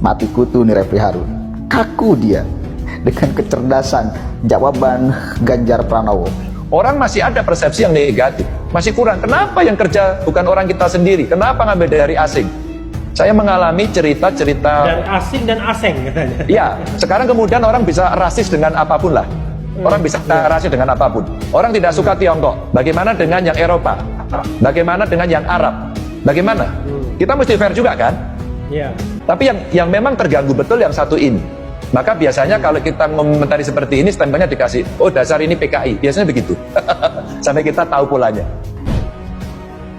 Mati kutu nih Refli Harun. Kaku dia dengan kecerdasan jawaban Ganjar Pranowo. Orang masih ada persepsi yang negatif, masih kurang. Kenapa yang kerja bukan orang kita sendiri? Kenapa ngambil dari asing? Saya mengalami cerita-cerita dari asing dan aseng katanya. Iya, sekarang kemudian orang bisa rasis dengan apapun lah. Orang bisa rasis dengan apapun. Orang tidak suka Tiongkok. Bagaimana dengan yang Eropa? Bagaimana dengan yang Arab? Bagaimana? Kita mesti fair juga kan? Iya. Tapi yang memang terganggu betul yang satu ini. Maka biasanya kalau kita mengomentari seperti ini, stempelnya dikasih, oh dasar ini PKI. Biasanya begitu. Sampai kita tahu polanya.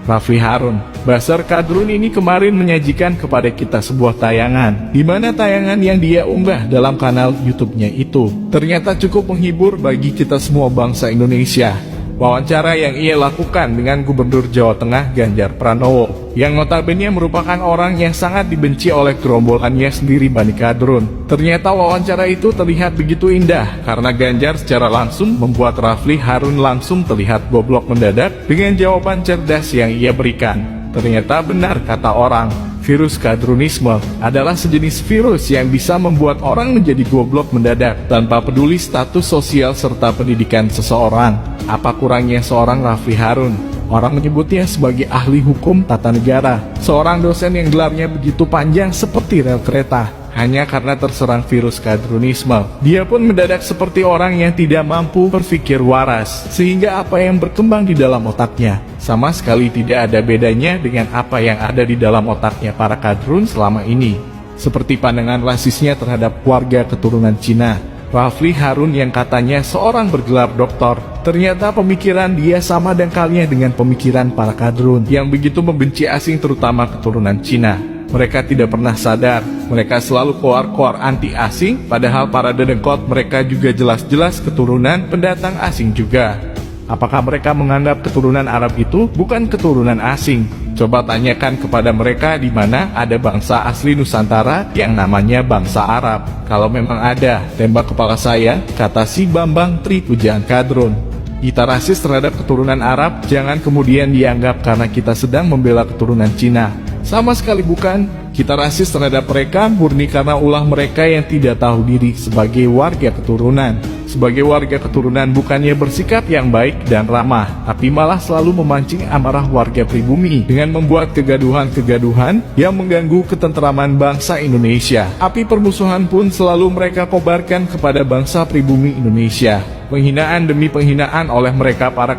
Refli Harun, Basar Kadrun ini kemarin menyajikan kepada kita sebuah tayangan, di mana tayangan yang dia unggah dalam kanal YouTube-nya itu ternyata cukup menghibur bagi kita semua bangsa Indonesia. Wawancara yang ia lakukan dengan Gubernur Jawa Tengah Ganjar Pranowo, yang notabene merupakan orang yang sangat dibenci oleh gerombolannya sendiri Bani Kadrun. Ternyata wawancara itu terlihat begitu indah karena Ganjar secara langsung membuat Refli Harun langsung terlihat goblok mendadak dengan jawaban cerdas yang ia berikan. Ternyata benar kata orang, virus kadrunisme adalah sejenis virus yang bisa membuat orang menjadi goblok mendadak tanpa peduli status sosial serta pendidikan seseorang. Apa kurangnya seorang Refli Harun? Orang menyebutnya sebagai ahli hukum tata negara, seorang dosen yang gelarnya begitu panjang seperti rel kereta. Hanya karena terserang virus kadrunisme, dia pun mendadak seperti orang yang tidak mampu berpikir waras, sehingga apa yang berkembang di dalam otaknya sama sekali tidak ada bedanya dengan apa yang ada di dalam otaknya para kadrun selama ini. Seperti pandangan rasisnya terhadap warga keturunan Cina. Refli Harun yang katanya seorang bergelar doktor, ternyata pemikiran dia sama dangkalnya dengan pemikiran para kadrun yang begitu membenci asing terutama keturunan Cina. Mereka tidak pernah sadar, mereka selalu koar-koar anti asing, padahal para dedengkot mereka juga jelas-jelas keturunan pendatang asing juga. Apakah mereka menganggap keturunan Arab itu bukan keturunan asing? Coba tanyakan kepada mereka di mana ada bangsa asli Nusantara yang namanya bangsa Arab. Kalau memang ada, tembak kepala saya, kata si Bambang Tri Pujaan Kadrun. Kita rasis terhadap keturunan Arab, jangan kemudian dianggap karena kita sedang membela keturunan Cina. Sama sekali bukan. Kita rasis terhadap mereka murni karena ulah mereka yang tidak tahu diri sebagai warga keturunan. Sebagai warga keturunan bukannya bersikap yang baik dan ramah, tapi malah selalu memancing amarah warga pribumi dengan membuat kegaduhan-kegaduhan yang mengganggu ketentraman bangsa Indonesia. Api permusuhan pun selalu mereka kobarkan kepada bangsa pribumi Indonesia. Penghinaan demi penghinaan oleh mereka para